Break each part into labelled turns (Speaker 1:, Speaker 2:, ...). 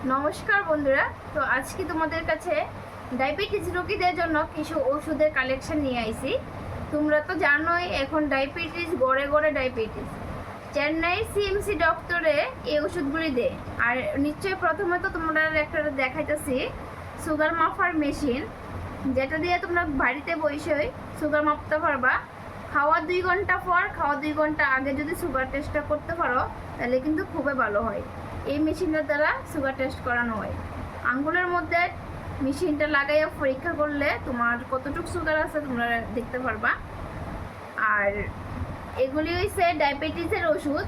Speaker 1: নমস্কার বন্ধুরা, তো আজকে তোমাদের কাছে ডায়াবেটিস রোগীদের জন্য কিছু ওষুধের কালেকশন নিয়ে আইছি। তোমরা তো জানোই এখন ডায়াবেটিস গড়ে গড়ে ডায়াবেটিস। চেন্নাই সিএমসি ডক্টরে এই ওষুধগুলি দেয়। আর নিশ্চয়ই প্রথমে তো তোমরা একটা দেখাইতেছি সুগার মাপার মেশিন, যেটা দিয়ে তোমরা বাড়িতে বসেই সুগার মাপতে পারবা। খাওয়া 2 ঘন্টা পর, খাওয়া 2 ঘন্টা আগে যদি সুগার টেস্টটা করতে পারো তাহলে কিন্তু খুবই ভালো হয়। এই মেশিনটার দ্বারা সুগার টেস্ট করানো হয়। আঙ্গুলের মধ্যে মেশিনটা লাগাইয়া পরীক্ষা করলে তোমার কতটুকু সুগার আছে তোমরা দেখতে পারবা। আর এগুলি হচ্ছে ডায়াবেটিসের ওষুধ।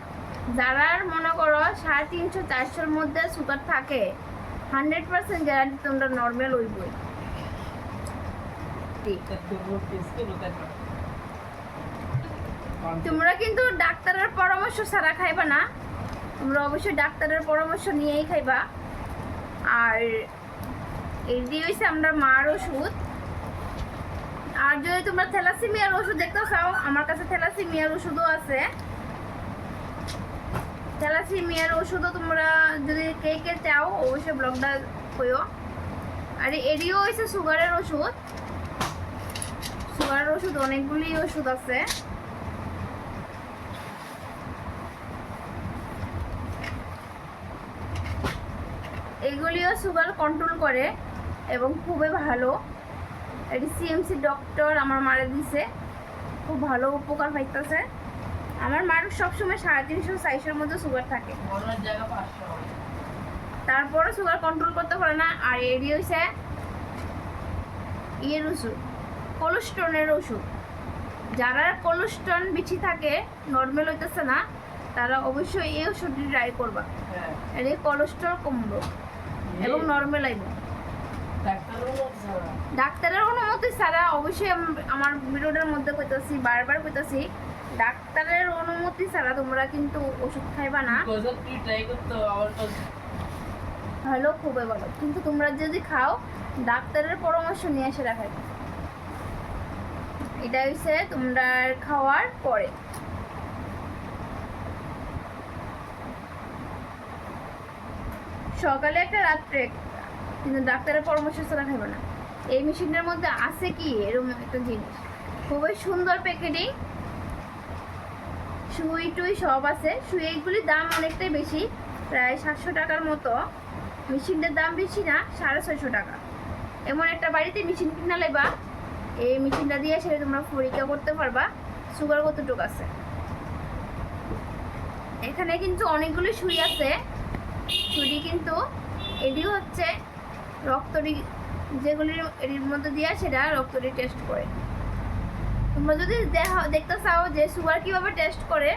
Speaker 1: যারা মনে করো 350-400-র মধ্যে সুগার থাকে, 100% গ্যারান্টি তোমরা নর্মাল হইবই। তোমরা কিন্তু ডাক্তারের পরামর্শ ছাড়া খাইবা না, তোমরা অবশ্যই ডাক্তারের পরামর্শ নিয়েই খাইবা। আর এটি হচ্ছে আমরা মার ওষুধ। আর যদি তোমরা থ্যালাসেমিয়ার ওষুধ দেখতে চাও, আমার কাছে থ্যালাসেমিয়ার ওষুধও আছে। থ্যালাসেমিয়ার ওষুধও তোমরা যদি কে কে চাও অবশ্যই ব্লগটা কইও। আর এটিও হচ্ছে সুগারের ওষুধ। সুগারের ওষুধ অনেকগুলি ওষুধ আছে। এগুলিও সুগার কন্ট্রোল করে এবং খুবই ভালো। এটি সিএমসি ডক্টর আমার মারে দিছে, খুব ভালো উপকার পাইতেছে। আমার মার সবসময় 350-400-র মধ্যে সুগার থাকে, তারপরে সুগার কন্ট্রোল করতে পারে না। আর এটি হচ্ছে ইয়ের ওষুধ, কোলেস্ট্রলের ওষুধ। যারা কোলেস্ট্রল বেশি থাকে, নর্মাল হইতেছে না, তারা অবশ্যই এই ওষুধটি ট্রাই করবা। এটি কোলেস্ট্রল কমবো এবং নর্মাল আইব। ডাক্তারের অনুমতি ছাড়া অবশ্যই আমার ভিডিওটার মধ্যে কইতাছি, বারবার কইতাছি, ডাক্তারের অনুমতি ছাড়া তোমরা কিন্তু ওষুধ খাইবা না। ভালো, খুবই ভালো, কিন্তু তোমরা যদি খাও ডাক্তারের পরামর্শ নিয়ে এসে রাখাইবা। এটা হচ্ছে তোমরা খাওয়ার পরে। সকালে একটা, রাত্রে একটা, কিন্তু ডাক্তারের পরামর্শ ছাড়া খাবে না। এই মেশিনটার মধ্যে আছে কি এরকম একটা জিনিস, খুবই সুন্দর প্যাকেটিং, সুই টুই সব আছে। সুইগুলির দাম অনেকটাই বেশি, প্রায় 700 টাকার মতো। মেশিনটার দাম বেশি না, 650 টাকা। এমন একটা বাড়িতে মেশিন কিনা লেবা, এই মেশিনটা দিয়ে সেটা তোমরা পরীক্ষা করতে পারবা সুগার কতটুকু আছে। এখানে কিন্তু অনেকগুলি সুই আছে। সুইটি কিন্তু এটি হচ্ছে রক্তটি, যেগুলির এর মধ্যে দিয়ে সেটা রক্তটি টেস্ট করে। তোমরা যদি দেখতে চাও যে সুগার কীভাবে টেস্ট করে,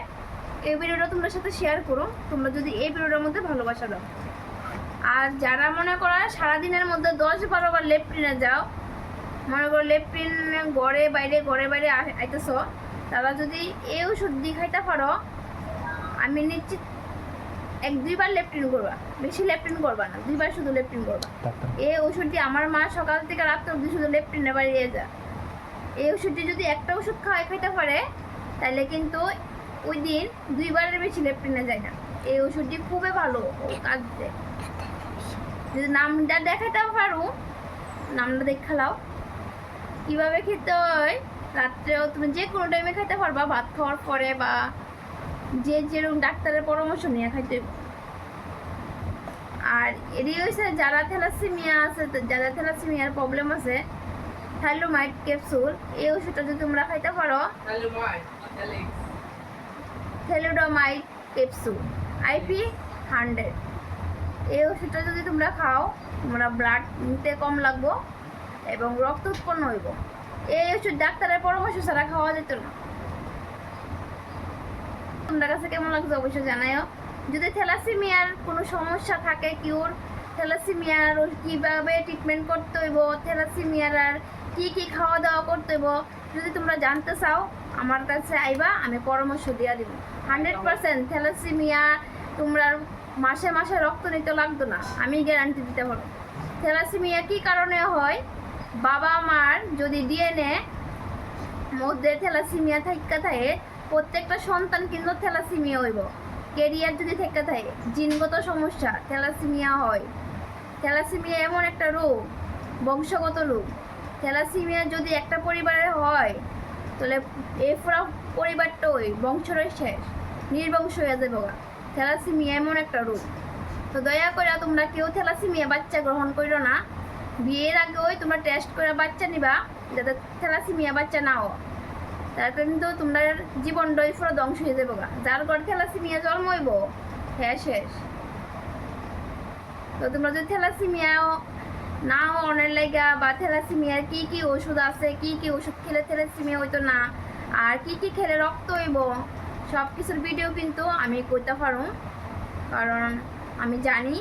Speaker 1: এই ভিডিওটা তোমার সাথে শেয়ার করো, তোমরা যদি এই ভিডিওটার মধ্যে ভালোবাসা দাও। আর যারা মনে করো সারাদিনের মধ্যে 10-12 বার লেপটিনে যাও, মনে করো লেপটিন ঘরে বাইরে আইতেছ, তারা যদি এই ওষুধ দিয়ে খাইতে পারো, আমি নিশ্চিত 1-2 বার লেপটিন করবা, বেশি লেপটিন করবা না, 2 বার শুধু লেপটিন করবা। এই ওষুধটি আমার মা সকাল থেকে রাত অবধি শুধু লেপটিনে বাড়িয়ে যায়। এই ওষুধটি যদি একটা ওষুধ খাইতে পারে তাহলে কিন্তু ওই দিন 2 বারের বেশি লেপটিনে যায় না। এই ওষুধটি খুবই ভালো কাজ দেয়। যদি নামটা দেখাতে পারো, নামটা দেখালাও কীভাবে খেতে হয়। রাত্রেও তুমি যে কোনো টাইমে খাইতে পারবা, ভাত খাওয়ার পরে বা যে যেরকম ডাক্তারের পরামর্শ নিয়ে খাইতে। আর এটি হচ্ছে যারা থ্যালাসেমিয়া আছে, যারা থ্যালাসেমিয়ার প্রবলেম আছে, থাইলোমাইড ক্যাপসুল, এই ওষুধটা যদি তোমরা খাইতে পারো, থ্যালিডোমাইড ক্যাপসুল IP 100, এই ওষুধটা যদি তোমরা খাও, তোমরা ব্লাড নিতে কম লাগবো এবং রক্ত উৎপন্ন হইব। এই ওষুধ ডাক্তারের পরামর্শ ছাড়া খাওয়া যেত না। তোমার কাছে কেমন লাগছে অবশ্যই জানাও। যদি থ্যালাসেমিয়ার কোনো সমস্যা থাকে, থ্যালাসেমিয়ার কীভাবে ট্রিটমেন্ট করতে হইব, থ্যালাসেমিয়ার আর কী খাওয়া দাওয়া করতে হইব, যদি তোমরা জানতে চাও আমার কাছে আইবা, আমি পরামর্শ দিয়ে দিব। 100% থ্যালাসেমিয়া তোমরা মাসে মাসে রক্ত নিতে লাগতো না, আমি গ্যারান্টি দিতে পারবো। থ্যালাসেমিয়া কী কারণে হয়, বাবা মার যদি DNA মধ্যে থ্যালাসেমিয়া থাকে, প্রত্যেকটা সন্তান কিন্তু থ্যালাসেমিয়া হইব। ক্যারিয়ার যদি থেকে থাকে, জিনগত সমস্যা, থ্যালাসেমিয়া হয়। থ্যালাসেমিয়া এমন একটা রোগ, বংশগত রোগ। থ্যালাসেমিয়া যদি একটা পরিবারে হয় তাহলে এই পুরো পরিবারটাই বংশরই শেষ, নির্বংশ হয়ে যাবে। থ্যালাসেমিয়া এমন একটা রোগ। তো দয়া করে তোমরা কেউ থ্যালাসেমিয়া বাচ্চা গ্রহণ করো না। বিয়ের আগেই তোমরা টেস্ট করে বাচ্চা নিবা, যাতে থ্যালাসেমিয়া বাচ্চা নাও। তারপরে কিন্তু তোমরা জীবনটাই পুরো ধ্বংস হয়ে যাবে। যার ঘরে থ্যালাসেমিয়া জন্ম হইব হ্যাঁ শেষ। তো তোমরা যদি থ্যালাসেমিয়া নাও অনেক লাইগা, বা থ্যালাসেমিয়ার কি কি ওষুধ আছে, কি কি ওষুধ খেলে থ্যালাসেমিয়া হইতো না, আর কি কি খেলে রক্ত হইব, সব কিছুর ভিডিও কিন্তু আমি করতে পারো, কারণ আমি জানি।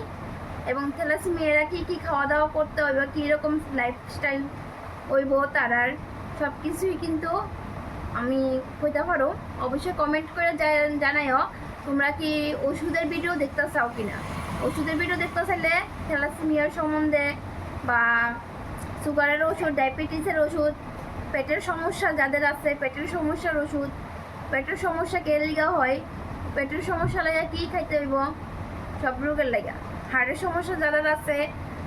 Speaker 1: এবং থ্যালাসেমিয়ারা কি কি খাওয়া দাওয়া করতে হইব, কীরকম লাইফস্টাইল হইব তারার সব কিছুই কিন্তু আমি কইতে পারো। অবশ্যই কমেন্ট করে জানাইও তোমরা কি ওষুধের ভিডিও দেখতে চাও কিনা। ওষুধের ভিডিও দেখতে চাইলে থ্যালাসেমিয়ার সম্বন্ধে, বা সুগারের ওষুধ, ডায়াবেটিসের ওষুধ, পেটের সমস্যা যাদের আছে পেটের সমস্যার ওষুধ, পেটের সমস্যা কে লিগা হয়, পেটের সমস্যা লাগা কী খাইতে হইব, সব রোগের লাগা। হার্টের সমস্যা যাদের আছে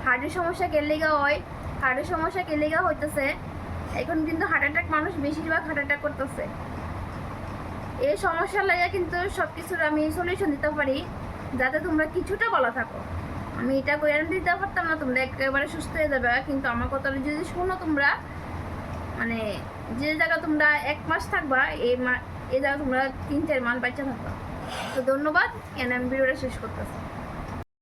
Speaker 1: হার্টের সমস্যা কে লিগা হয়, হার্টের সমস্যা কে লিগা হইতেছে। এখন কিন্তু হার্ট অ্যাটাক, মানুষ বেশিরভাগ হার্ট অ্যাটাক করতেছে। এই সমস্যা লাগে কিন্তু সব কিছুর আমি সলিউশন দিতে পারি, যাতে তোমরা কিছুটা ভালো থাকো। আমি এটা গ্যারান্টি দিতে পারতাম না তোমরা একেবারে সুস্থ হয়ে যাবে, কিন্তু আমার কথাটা যদি শোনো তোমরা, মানে যে জায়গা তোমরা 1 মাস থাকবা, এই জায়গা তোমরা 3-4 মাস বাচ্চা থাকবা। তো ধন্যবাদ, এখানে আমি ভিডিওটা শেষ করতেছি।